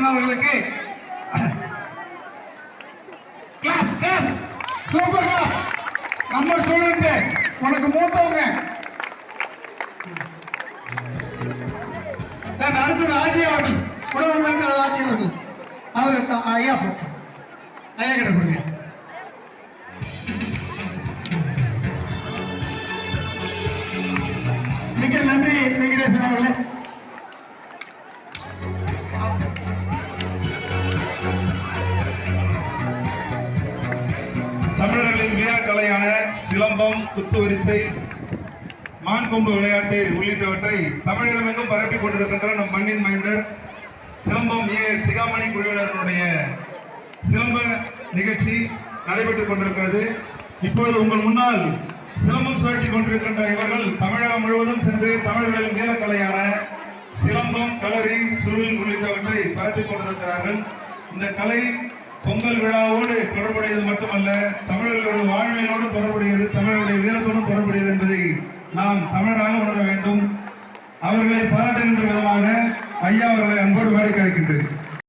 மாணவர்களுக்கு class class super class. நம்ம student உனக்கு மூத்தவங்க. அடுத்து ராஜி அவர்கள் உணவு ராஜி அவர்கள் அவருக்கு ஐயா போட்டோம். ஐயா கிட்ட கொடுங்க. மிக நன்றி வெங்கடேசன் அவர்களே. தமிழர்களின் வீரக்கலையான சிலம்பம், குத்துவரிசை, மான்கொம்பு விளையாட்டு உள்ளிட்டவற்றை தமிழகம் எங்கும் பரப்பிக் கொண்டிருக்கின்ற நம் மண்ணின் மைந்தர் சிலம்பம் சிகாமணி குழுவினருடைய சிலம்ப நிகழ்ச்சி நடைபெற்றுக் கொண்டிருக்கிறது. இப்போது உங்கள் முன்னால் சிலம்பம் சுழற்றி கொண்டிருக்கின்ற இவர்கள் தமிழகம் முழுவதும் சென்று தமிழர்களின் வீரக்கலையான சிலம்பம், களரி, சுருள் உள்ளிட்டவற்றை பரப்பிக் கொண்டிருக்கிறார்கள். இந்த கலை பொங்கல் விழாவோடு தொடர்புடையது மட்டுமல்ல, தமிழர்களுடைய வாழ்வியலோடு தொடர்புடையது, தமிழர்களுடைய வீரத்தோடும் தொடர்புடையது என்பதை நாம் தமிழராக உணர வேண்டும். அவர்களை பாராட்டுகின்ற விதமாக ஐயா அவர்களை அன்போடு வேலைக்கு அழைக்கின்றேன்.